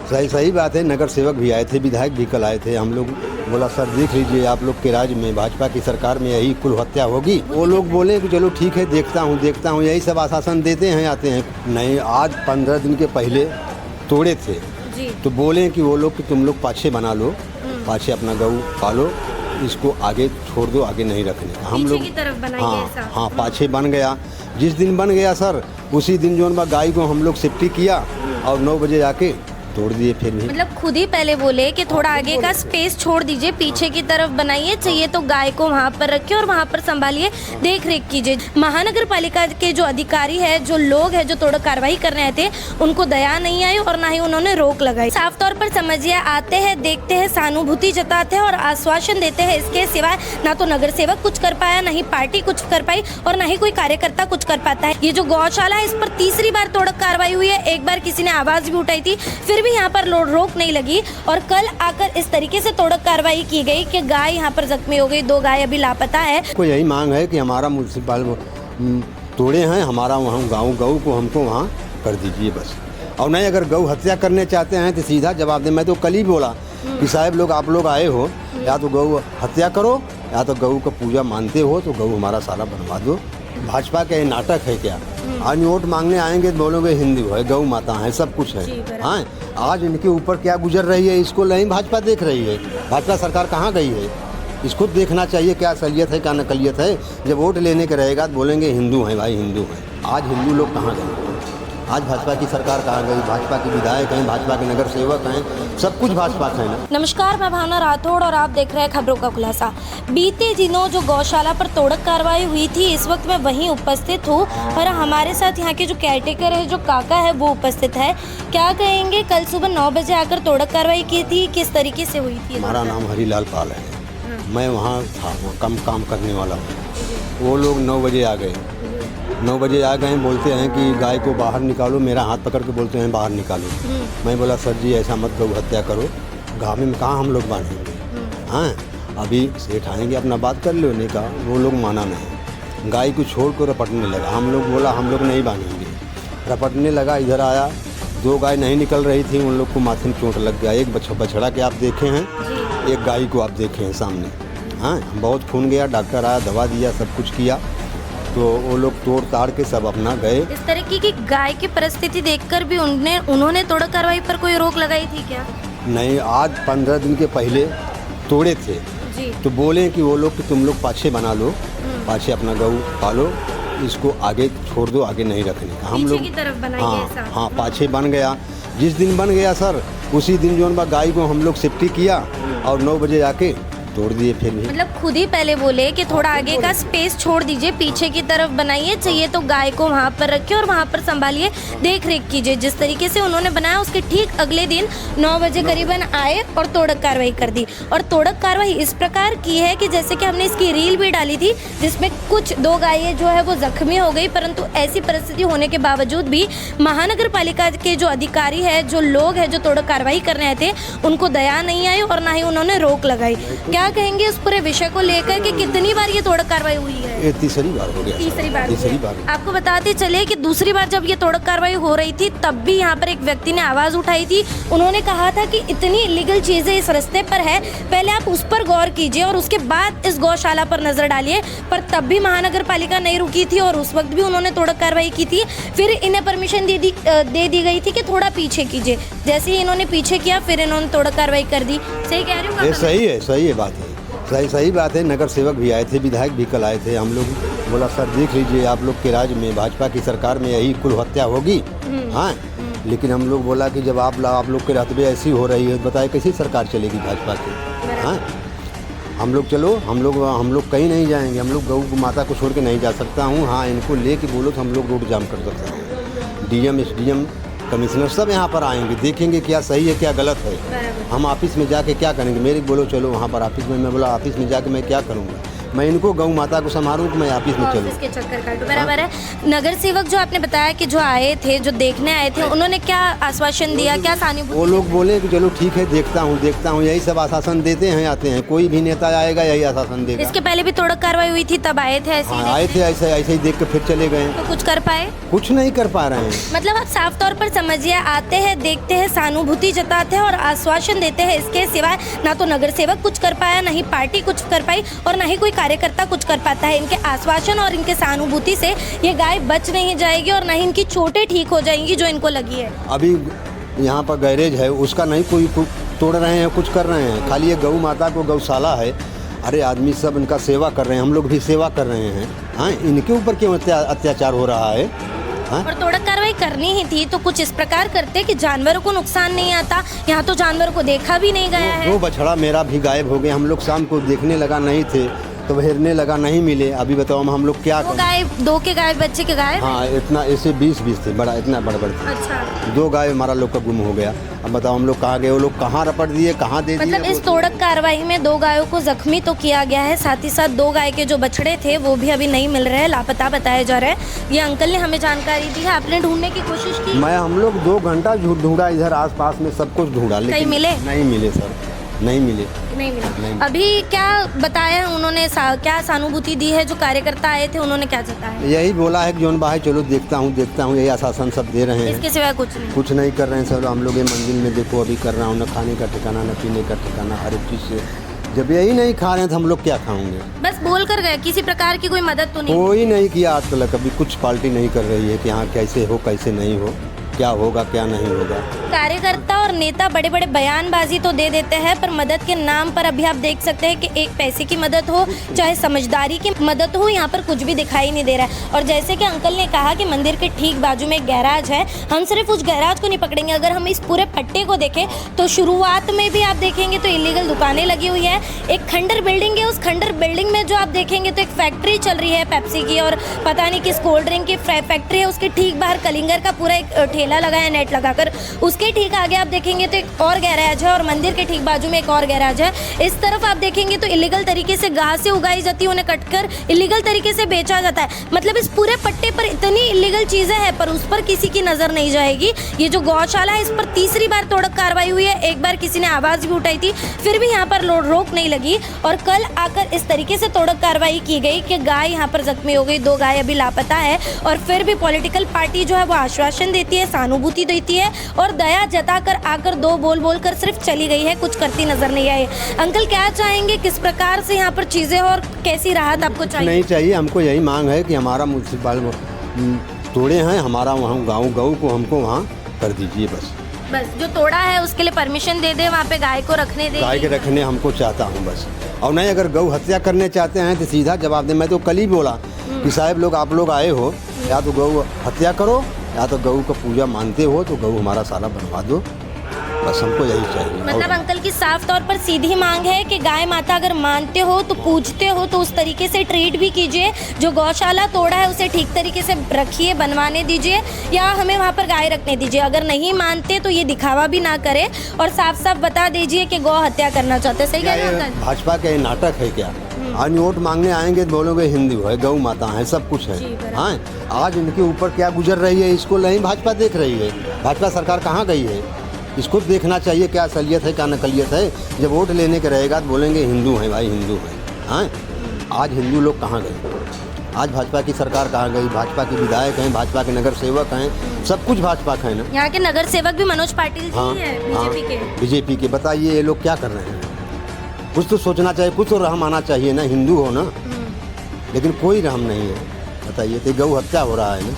सही सही बात है। नगर सेवक भी आए थे, विधायक भी कल आए थे। हम लोग बोला सर देख लीजिए आप लोग के राज्य में भाजपा की सरकार में यही कुल हत्या होगी। वो लोग बोले कि चलो ठीक है देखता हूँ, यही सब आश्वासन देते हैं आते हैं। नहीं, आज 15 दिन के पहले तोड़े थे जी। तो बोले कि वो लोग कि तुम लोग पाछे बना लो, पाछे अपना गऊ पालो, इसको आगे छोड़ दो, आगे नहीं रखने। हम लोग की तरफ बनाइए ऐसा। हाँ पाछे बन गया। जिस दिन बन गया सर उसी दिन जो गाय को हम लोग सेफ्टी किया और 9 बजे आके तोड़ दिए। फिर भी मतलब खुद ही पहले बोले कि थोड़ा आगे का स्पेस छोड़ दीजिए, पीछे की तरफ बनाइए, चाहिए तो गाय को वहाँ पर रखिए और वहाँ पर संभालिए, देख रेख कीजिए। महानगर पालिका के जो अधिकारी है, जो लोग हैं, जो थोड़ा कार्रवाई करने आए थे, उनको दया नहीं आई और ना ही उन्होंने रोक लगाई। साफ तौर पर समझिए, आते हैं, देखते हैं, सहानुभूति जताते हैं और आश्वासन देते हैं। इसके सिवाय ना तो नगर सेवक कुछ कर पाया, ना ही पार्टी कुछ कर पाई और ना ही कोई कार्यकर्ता कुछ कर पाता है। ये जो गौशाला है, इस पर तीसरी बार तोड़क कार्रवाई हुई है। एक बार किसी ने आवाज भी उठाई थी, फिर भी यहाँ पर रोक नहीं लगी और कल आकर इस तरीके से तोड़क कार्रवाई की गई कि गाय यहाँ पर जख्मी हो गई, 2 गाय अभी लापता है। को यही मांग है कि हमारा म्यूनसिपल तोड़े हैं, हमारा वहाँ गऊ को हमको वहाँ कर दीजिए बस। और नहीं, अगर गऊ हत्या करने चाहते हैं तो सीधा जवाब दें। मैं तो कल ही बोला कि साहब लोग आप लोग आए हो, या तो गऊ हत्या करो या तो गऊ का पूजा मानते हो तो गऊ हमारा सारा बनवा दो। भाजपा का ये नाटक है क्या? आज वोट मांगने आएंगे तो बोलोगे हिंदू है, गौ माता है, सब कुछ है। हाँ, आज इनके ऊपर क्या गुजर रही है इसको नहीं भाजपा देख रही है। भाजपा सरकार कहाँ गई है? इसको देखना चाहिए क्या असलियत है क्या नकलियत है। जब वोट लेने का रहेगा तो बोलेंगे हिंदू हैं भाई, हिंदू हैं। आज हिंदू लोग कहाँ गए? आज भाजपा की सरकार कहाँ गई? भाजपा के विधायक हैं, भाजपा के नगर सेवक हैं, सब कुछ भाजपा का है ना। नमस्कार, मैं भावना राठौड़ और आप देख रहे हैं खबरों का खुलासा। बीते दिनों जो गौशाला पर तोड़क कार्रवाई हुई थी, इस वक्त मैं वहीं उपस्थित हूँ और हमारे साथ यहाँ के जो केयरटेकर है, जो काका है, वो उपस्थित है। क्या कहेंगे, कल सुबह 9 बजे आकर तोड़क कार्रवाई की थी, किस तरीके से हुई थी? हमारा नाम हरीलाल पाल है, मैं वहाँ था, वो काम करने वाला हूँ। वो लोग 9 बजे आ गए। 9 बजे आ गए, बोलते हैं कि गाय को बाहर निकालो, मेरा हाथ पकड़ के बोलते हैं बाहर निकालो। मैं बोला सर जी ऐसा मत गौ हत्या करो, गाँव में कहाँ हम लोग बांधेंगे। हाँ, अभी सेठ आएंगे अपना बात कर लो। नहीं कहा, वो लोग माना नहीं, गाय को छोड़ कर रपटने लगा। हम लोग बोला हम लोग नहीं बांधेंगे, रपटने लगा। इधर आया, 2 गाय नहीं निकल रही थी, उन लोग को माथे में चोट लग गया। एक बछड़ा के आप देखे हैं, एक गाय को आप देखे हैं सामने। हाँ, बहुत खून गया, डॉक्टर आया, दवा दिया, सब कुछ किया, तो वो लोग तोड़ ताड़ के सब अपना गए। इस तरीके की गाय की परिस्थिति देखकर भी उन्होंने तोड़क कार्रवाई पर कोई रोक लगाई थी क्या? नहीं, आज 15 दिन के पहले तोड़े थे जी। तो बोले कि वो लोग कि तुम लोग पाछे बना लो, पाछे अपना गऊ पालो, इसको आगे छोड़ दो, आगे नहीं रखने। हम लोग की तरफ बनाइए ऐसा। हाँ पाछे बन गया। जिस दिन बन गया सर उसी दिन जो गाय को हम लोग सेफ्टी किया और 9 बजे आके तोड़ दिए। फिर भी मतलब खुद ही पहले बोले कि थोड़ा आगे का स्पेस छोड़ दीजिए, पीछे की तरफ बनाइए, चाहिए तो गाय को वहाँ पर रखिए और वहाँ पर संभालिए, देख रेख कीजिए। जिस तरीके से उन्होंने बनाया, उसके ठीक अगले दिन 9 बजे करीबन आए और तोड़क कार्रवाई कर दी। और तोड़क कार्रवाई इस प्रकार की है कि जैसे कि हमने इसकी रील भी डाली थी, जिसमें कुछ 2 गायें जो है वो जख्मी हो गई, परंतु ऐसी परिस्थिति होने के बावजूद भी महानगर पालिका के जो अधिकारी है, जो लोग हैं, जो तोड़क कार्रवाई करने आए थे, उनको दया नहीं आई और ना ही उन्होंने रोक लगाई। क्या कहेंगे उस पूरे विषय को लेकर कि कितनी बार ये तोड़क कार्रवाई हुई है? ये तीसरी बार हो गया। तीसरी बार। आपको बताते चले कि दूसरी बार जब ये तोड़क कार्रवाई हो रही थी, तब भी यहाँ पर एक व्यक्ति ने आवाज उठाई थी। उन्होंने कहा था कि इतनी इलीगल चीजें इस रास्ते पर है, पहले आप उस पर गौर कीजिए और उसके बाद इस गौशाला पर नजर डालिए। पर तब भी महानगर पालिका नहीं रुकी थी और उस वक्त भी उन्होंने तोड़क कार्रवाई की थी। फिर इन्हें परमिशन दे दी गई थी कि थोड़ा पीछे कीजिए। जैसे ही इन्होंने पीछे किया, फिर इन्होंने तोड़क कार्रवाई कर दी। सही कह रही हूँ? सही है बात है। सही बात है। नगर सेवक भी आए थे, विधायक भी कल आए थे। हम लोग बोला सर देख लीजिए आप लोग के राज्य में भाजपा की सरकार में यही कुल हत्या होगी। हाँ, लेकिन हम लोग बोला कि जब आप लोग के रतबे ऐसी हो रही है, बताए कैसी सरकार चलेगी भाजपा की? हाँ, हम लोग चलो, हम लोग कहीं नहीं जाएंगे, हम लोग गऊ माता को छोड़ के नहीं जा सकता हूँ। हाँ, इनको ले के बोलो तो हम लोग रोड जाम कर सकते हैं। DM SDM कमिश्नर सब यहाँ पर आएंगे, देखेंगे क्या सही है क्या गलत है। हम ऑफिस में जाके क्या करेंगे? मेरे बोलो चलो वहाँ पर ऑफिस में, मैं बोला ऑफिस में जाके मैं क्या करूँगा? मैं इनको गौ माता को संभालूं कि मैं ऑफिस में चलूं। ऑफिस के चक्कर काटो, बराबर है। नगर सेवक जो आपने बताया कि जो आए थे, जो देखने आए थे, उन्होंने क्या आश्वासन दिया, क्या सहानुभूति? वो लोग बोले कि चलो ठीक है, देखता हूँ, यही सब आश्वासन देते हैं, आते हैं। कोई भी नेता आएगा यही आश्वासन देगा। इसके पहले भी तोड़क कार्रवाई हुई थी, तब आए थे ऐसे ही? हाँ, आए थे, ऐसे ही देख के फिर चले गए। तो कुछ कर पाए? कुछ नहीं कर पा रहे हैं। मतलब आप साफ तौर पर समझिए, आते हैं, देखते हैं, सहानुभूति जताते हैं और आश्वासन देते हैं। इसके सिवाय ना तो नगर सेवक कुछ कर पाया, ना ही पार्टी कुछ कर पाई और ना ही कोई कार्यकर्ता कुछ कर पाता है। इनके आश्वासन और इनके सहानुभूति से ये गाय बच नहीं जाएगी और ना ही इनकी चोटें ठीक हो जाएंगी जो इनको लगी है। अभी यहाँ पर गैरेज है, उसका नहीं कोई तोड़ रहे हैं, कुछ कर रहे हैं। खाली ये गौ माता को गौशाला है। अरे आदमी सब इनका सेवा कर रहे हैं, हम लोग भी सेवा कर रहे हैं। हाँ, इनके ऊपर क्यों अत्याचार हो रहा है? हाँ? और तोड़क कार्रवाई करनी ही थी तो कुछ इस प्रकार करते कि जानवरों को नुकसान नहीं आता। यहाँ तो जानवरों को देखा भी नहीं गया है। दो बछड़ा मेरा भी गायब हो गए। हम लोग शाम को देखने लगा, नहीं थे तो हेरने लगा, नहीं मिले। अभी बताओ हम लोग क्या करें? दो के गाय, बच्चे के गाय? हाँ, इतना ऐसे 20 थे, बड़ा इतना बड़ा थे। अच्छा। 2 गाय हमारा लोग का गुम हो गया। अब बताओ हम लोग कहाँ गए? वो लोग कहाँ रपट दिए, कहाँ दे दिए? मतलब इस तोड़क कार्रवाई में 2 गायों को जख्मी तो किया गया है, साथ ही साथ 2 गाय के जो बछड़े थे वो भी अभी नहीं मिल रहे हैं, लापता बताए जा रहे हैं। ये अंकल ने हमें जानकारी दी है। आपने ढूंढने की कोशिश की? हम लोग 2 घंटा ढूंढा, इधर आसपास में सब कुछ ढूंढा, लेकिन कहीं मिले? नहीं मिले सर, नहीं मिले। नहीं। अभी क्या बताया उन्होंने, क्या सहानुभूति दी है? जो कार्यकर्ता आए थे उन्होंने क्या जताया? यही बोला है कि जोन बाहर चलो देखता हूँ, यही आश्वासन सब दे रहे हैं। इसके सिवा कुछ नहीं कर रहे हैं सर। हम लोग ये मंदिर में देखो अभी कर रहा हूँ, न खाने का ठिकाना, न पीने का ठिकाना, हर एक चीज़ से। जब यही नहीं खा रहे हैं तो हम लोग क्या खाएंगे? बस बोल कर गए, किसी प्रकार की कोई मदद तो नहीं? कोई नहीं किया आज तक। अभी कुछ पार्टी नहीं कर रही है कि हाँ कैसे हो कैसे नहीं हो, क्या होगा क्या नहीं होगा। कार्यकर्ता और नेता बड़े बड़े बयानबाजी तो दे देते हैं, पर मदद के नाम पर अभी आप देख सकते हैं कि एक पैसे की मदद हो चाहे समझदारी की मदद हो, यहाँ पर कुछ भी दिखाई नहीं दे रहा है। और जैसे कि अंकल ने कहा कि मंदिर के ठीक बाजू में एक गैराज है, हम सिर्फ उस गैराज को नहीं पकड़ेंगे। अगर हम इस पूरे पट्टे को देखें तो शुरुआत में भी आप देखेंगे तो इलीगल दुकानें लगी हुई है। एक खंडर बिल्डिंग है, उस खंडर बिल्डिंग में जो आप देखेंगे तो एक फैक्ट्री चल रही है पेप्सी की और पता नहीं किस कोल्ड ड्रिंक की फैक्ट्री है। उसके ठीक बाहर कलिंगर का पूरा एक ठेला लगा है नेट लगाकर। उसके ठीक आगे आप देखेंगे तो एक और गैराज है और मंदिर के ठीक बाजू में एक और गैराज है। इस तरफ आप देखेंगे तो इलीगल तरीके से घासें उगाई जाती है, उन्हें कटकर इलीगल तरीके से बेचा जाता है। मतलब इस पूरे पट्टे पर इतनी इलीगल चीजें हैं पर उस पर किसी की नजर नहीं जाएगी। ये जो गौशाला है इस पर तीसरी बार तोड़क कार्रवाई हुई है। एक बार किसी ने आवाज भी उठाई थी, फिर भी यहाँ पर रोक नहीं लगी और कल आकर इस तरीके से तोड़क कार्रवाई की गई कि गाय यहाँ पर जख्मी हो गई, 2 गाय अभी लापता है। और फिर भी पॉलिटिकल पार्टी जो है वो आश्वासन देती है, सहानुभूति देती है और दया जताकर आकर 2 बोल कर सिर्फ चली गई है, कुछ करती नजर नहीं आई। अंकल क्या चाहेंगे, किस प्रकार से यहाँ पर चीजें हो और कैसी राहत आपको चाहिए? नहीं चाहिए, हमको यही मांग है कि हमारा म्यूनसिपल तोड़े हैं, हमारा वहाँ गऊ को हमको वहाँ कर दीजिए। बस जो तोड़ा है उसके लिए परमिशन दे दे, वहाँ पे गाय को रखने दे। गाय के रखने हमको चाहता हूँ बस। और नहीं, अगर गौ हत्या करने चाहते हैं तो सीधा जवाब दे। मैं तो कल ही बोला कि साहब लोग, आप लोग आए हो, या तो गौ हत्या करो या तो गऊ का पूजा मानते हो तो गऊ हमारा सारा बनवा दो। बस हमको यही चाहिए। मतलब अंकल की साफ तौर पर सीधी मांग है कि गाय माता अगर मानते हो तो पूजते हो तो उस तरीके से ट्रीट भी कीजिए। जो गौशाला तोड़ा है उसे ठीक तरीके से रखिए, बनवाने दीजिए या हमें वहाँ पर गाय रखने दीजिए। अगर नहीं मानते तो ये दिखावा भी ना करे और साफ साफ बता दीजिए कि गौ हत्या करना चाहते। सही कह रहे हैं अंकल? भाजपा का ये नाटक है क्या? आज वोट मांगने आएंगे तो बोलोगे हिंदू है, गौ माता है, सब कुछ है। हाँ, आज इनके ऊपर क्या गुजर रही है इसको नहीं भाजपा देख रही है। भाजपा सरकार कहाँ गई है? इसको देखना चाहिए क्या असलियत है क्या नकलियत है। जब वोट लेने के रहेगा तो बोलेंगे हिंदू हैं भाई, हिंदू हैं। हाँ, आज हिंदू लोग कहाँ गए? आज भाजपा की सरकार कहाँ गई? भाजपा के विधायक हैं, भाजपा के नगर सेवक हैं, सब कुछ भाजपा का है ना। यहाँ के नगर सेवक भी मनोज पाटिल जी हैं, बीजेपी के। बताइए ये लोग क्या कर रहे हैं? कुछ तो सोचना चाहिए, कुछ तो रहम आना चाहिए ना। हिंदू हो ना, लेकिन कोई रहम नहीं है। बताइए, तो गौ हत्या हो रहा है ना।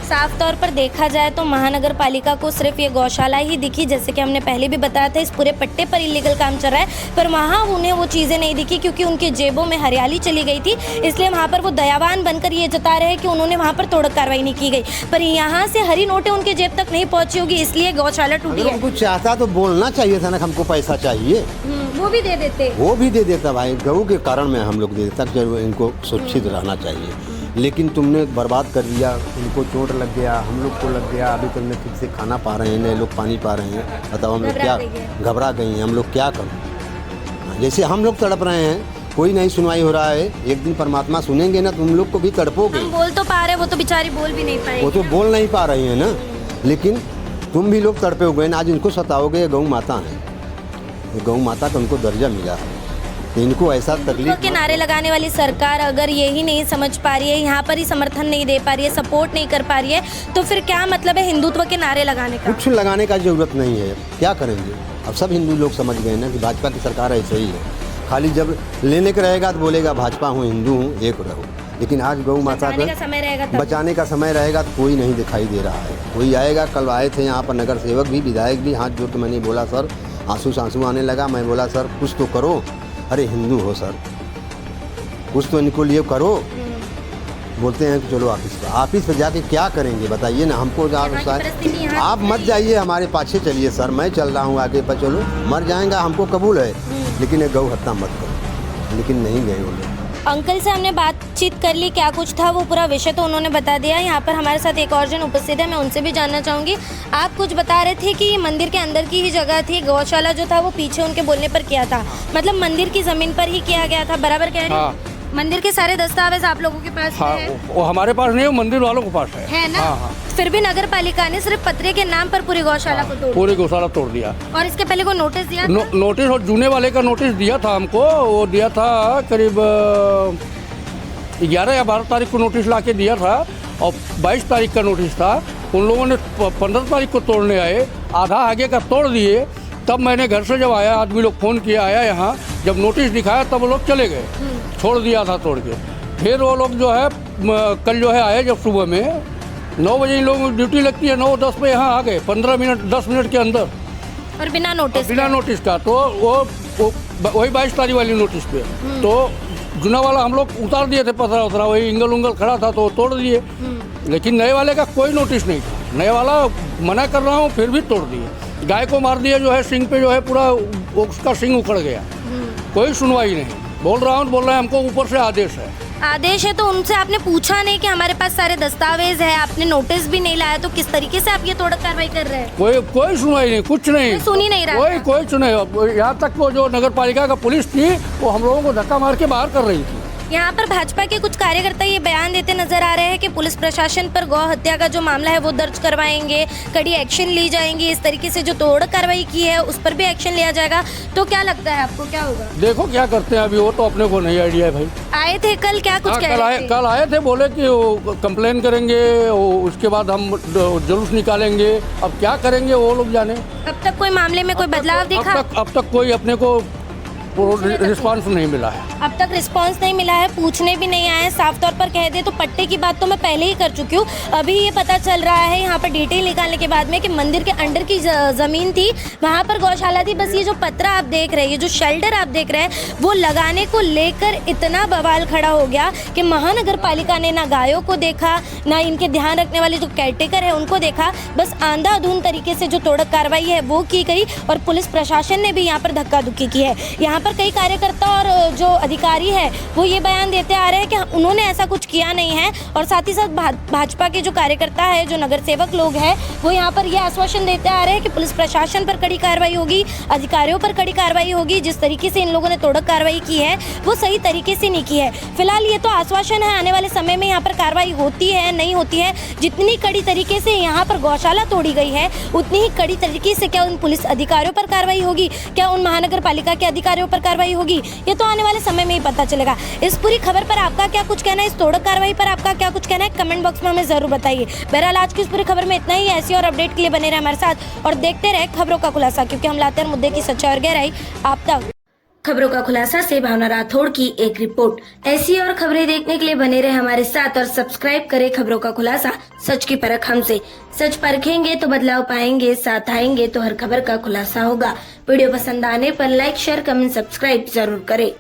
साफ तौर पर देखा जाए तो महानगर पालिका को सिर्फ ये गौशाला ही दिखी, जैसे कि हमने पहले भी बताया था। इस पूरे पट्टे पर इलीगल काम चल रहा है पर वहाँ उन्हें वो चीज़ें नहीं दिखी क्योंकि उनके जेबों में हरियाली चली गई थी। इसलिए वहाँ पर वो दयावान बनकर ये जता रहे कि उन्होंने वहाँ पर तोड़क कार्रवाई नहीं की गई, पर यहाँ से हरी नोटें उनके जेब तक नहीं पहुँची होगी, इसलिए गौशाला टूटी है। कुछ चाहता तो बोलना चाहिए था ना, हमको पैसा चाहिए, वो भी दे देते। वो भी दे देता भाई, गऊ के कारण में हम लोग दे देता कि इनको सुरक्षित रहना चाहिए। लेकिन तुमने बर्बाद कर दिया, उनको चोट लग गया, हम लोग को लग गया। अभी तुमने ठीक से खाना पा रहे हैं, लोग पानी पा रहे हैं। बताओ हम लोग क्या घबरा गए हैं, हम लोग क्या करें? जैसे हम लोग तड़प रहे हैं, कोई नहीं सुनवाई हो रहा है। एक दिन परमात्मा सुनेंगे ना, तुम लोग को भी तड़पोगे। हम बोल तो पा रहे, वो तो बेचारी बोल भी नहीं पाएगी। वो तो बोल नहीं पा रही है ना, लेकिन तुम भी लोग तड़पोगे ना। आज इनको सताओगे, गौ माता है, गौ माता का उनको दर्जा मिला है, तो इनको ऐसा तकलीफ के नारे लगाने वाली सरकार अगर यही नहीं समझ पा रही है, यहाँ पर ही समर्थन नहीं दे पा रही है, सपोर्ट नहीं कर पा रही है, तो फिर क्या मतलब है हिंदुत्व के नारे लगाने का? कुछ लगाने का जरूरत नहीं है, क्या करेंगे? अब सब हिंदू लोग समझ गए ना कि भाजपा की सरकार ऐसे ही है। खाली जब लेने का रहेगा तो बोलेगा भाजपा हूँ, हिंदू हूँ, एक रहो। लेकिन आज गौ माता का समय रहेगा, बचाने का समय रहेगा तो कोई नहीं दिखाई दे रहा है। कोई आएगा, कल आए थे यहाँ पर नगर सेवक भी, विधायक भी, हाथ जोड़ के मैंने बोला सर, आंसू आने लगा। मैं बोला सर कुछ तो करो, अरे हिंदू हो सर, कुछ तो इनको लिए करो। बोलते हैं कि चलो ऑफिस पर जाके क्या करेंगे बताइए ना हमको। आप मत जाइए, हमारे पाछे चलिए सर, मैं चल रहा हूँ आगे पर, चलो मर जाएगा हमको कबूल है, लेकिन ये गौ हत्या मत करो। लेकिन नहीं गए वो लोग। अंकल से हमने बातचीत कर ली, क्या कुछ था वो पूरा विषय तो उन्होंने बता दिया। यहाँ पर हमारे साथ एक और जन उपस्थित है, मैं उनसे भी जानना चाहूँगी। आप कुछ बता रहे थे कि ये मंदिर के अंदर की ही जगह थी, गौशाला जो था वो पीछे उनके बोलने पर किया था, मतलब मंदिर की ज़मीन पर ही किया गया था, बराबर कह रहे हैं? मंदिर के सारे दस्तावेज आप लोगों के पास है? वो हमारे पास नहीं है, मंदिर वालों के पास है ना? फिर भी नगर पालिका ने सिर्फ पत्रे के नाम पर पूरी गौशाला को तोड़, पूरी गौशाला तोड़ दिया। और इसके पहले कोई नोटिस दिया? नोटिस और जूने वाले का नोटिस दिया था हमको, वो दिया था करीब 11 या 12 तारीख को नोटिस ला के दिया था, और 22 तारीख का नोटिस था। उन लोगों ने 15 तारीख को तोड़ने आए, आधा आगे का तोड़ दिए। तब मैंने घर से जब आया, आदमी लोग फ़ोन किया, आया यहाँ, जब नोटिस दिखाया तब वो लोग चले गए, छोड़ दिया था तोड़ के। फिर वो लोग जो है कल जो है आए, जब सुबह में 9 बजे इन लोगों की ड्यूटी लगती है, 9-10 पे यहाँ आ गए, 10 मिनट के अंदर, और बिना नोटिस का। तो वो वही 22 तारीख वाली नोटिस पे तो जूना वाला हम लोग उतार दिए थे, पतरा उतरा वही इंगल उंगल खड़ा था तो तोड़ दिए। लेकिन नए वाले का कोई नोटिस नहीं था। नए वाला मना कर रहा हूँ, फिर भी तोड़ दिए। गाय को मार दिया, जो है सिंग पे जो है पूरा उसका सिंग उखड़ गया, कोई सुनवाई नहीं। बोल रहा है हमको ऊपर से आदेश है। तो उनसे आपने पूछा नहीं कि हमारे पास सारे दस्तावेज है, आपने नोटिस भी नहीं लाया, तो किस तरीके से आप ये तोड़ कार्रवाई कर रहे हैं? कोई सुनवाई नहीं, कुछ नहीं, सुन ही नहीं रहा, कोई सुने। यहाँ तक वो जो नगर पालिका का पुलिस थी वो हम लोगों को धक्का मार के बाहर कर रही थी। यहाँ पर भाजपा के कुछ कार्यकर्ता ये बयान देते नजर आ रहे हैं कि पुलिस प्रशासन पर गौ हत्या का जो मामला है वो दर्ज करवाएंगे, कड़ी एक्शन ली जाएंगी, इस तरीके से जो तोड़ कार्रवाई की है उस पर भी एक्शन लिया जाएगा। तो क्या लगता है आपको, क्या होगा? देखो क्या करते हैं अभी, वो तो अपने को नहीं आइडिया है भाई। आए थे कल, क्या कुछ कह रहे थे? कल आए थे, बोले कि वो कंप्लेन करेंगे, उसके बाद हम जुलूस निकालेंगे। अब क्या करेंगे वो लोग जाने। अब तक कोई मामले में कोई बदलाव दिखा? अब तक कोई अपने को रिस्पांस नहीं मिला है। अब तक रिस्पांस नहीं मिला है, पूछने भी नहीं आए। साफ तौर पर कह दे तो पट्टे की बात तो मैं पहले ही कर चुकी हूँ। अभी ये पता चल रहा है यहाँ पर डिटेल निकालने के बाद में कि मंदिर के अंडर की ज़मीन थी, वहाँ पर गौशाला थी। बस ये जो पत्रा आप देख रहे हैं, ये जो शेल्टर आप देख रहे हैं, वो लगाने को लेकर इतना बवाल खड़ा हो गया कि महानगर पालिका ने ना गायों को देखा, ना इनके ध्यान रखने वाले जो केयरटेकर है उनको देखा। बस आंधाधुंध तरीके से जो तोड़ कार्रवाई है वो की गई, और पुलिस प्रशासन ने भी यहाँ पर धक्का धुक्की की है। यहाँ पर कई कार्यकर्ता और जो अधिकारी है वो ये बयान देते आ रहे हैं कि उन्होंने ऐसा कुछ किया नहीं है, और साथ ही साथ भाजपा के जो कार्यकर्ता है, जो नगर सेवक लोग हैं, वो यहाँ पर ये आश्वासन देते आ रहे हैं कि पुलिस प्रशासन पर कड़ी कार्रवाई होगी, अधिकारियों पर कड़ी कार्रवाई होगी। जिस तरीके से इन लोगों ने तोड़ कार्रवाई की है वो सही तरीके से नहीं की है। फिलहाल ये तो आश्वासन है, आने वाले समय में यहाँ पर कार्रवाई होती है नहीं होती है। जितनी कड़ी तरीके से यहाँ पर गौशाला तोड़ी गई है, उतनी ही कड़ी तरीके से क्या उन पुलिस अधिकारियों पर कार्रवाई होगी, क्या उन महानगर पालिका के अधिकारियों पर कार्रवाई होगी, ये तो आने वाले समय में ही पता चलेगा। इस पूरी खबर पर आपका क्या कुछ कहना है, इस तोड़ कार्रवाई पर आपका क्या कुछ कहना है, कमेंट बॉक्स में हमें जरूर बताइए। बहरहाल आज की इस पूरी खबर में इतना ही। ऐसी और अपडेट के लिए बने रहे हमारे साथ और देखते रहे खबरों का खुलासा, क्योंकि हम लाते हैं मुद्दे की सच्चाई और गहराई आप तक। खबरों का खुलासा से भावना राठौड़ की एक रिपोर्ट। ऐसी और खबरें देखने के लिए बने रहे हमारे साथ और सब्सक्राइब करें खबरों का खुलासा, सच की परख हमसे। सच परखेंगे तो बदलाव पाएंगे, साथ आएंगे तो हर खबर का खुलासा होगा। वीडियो पसंद आने पर लाइक, शेयर, कमेंट, सब्सक्राइब जरूर करें।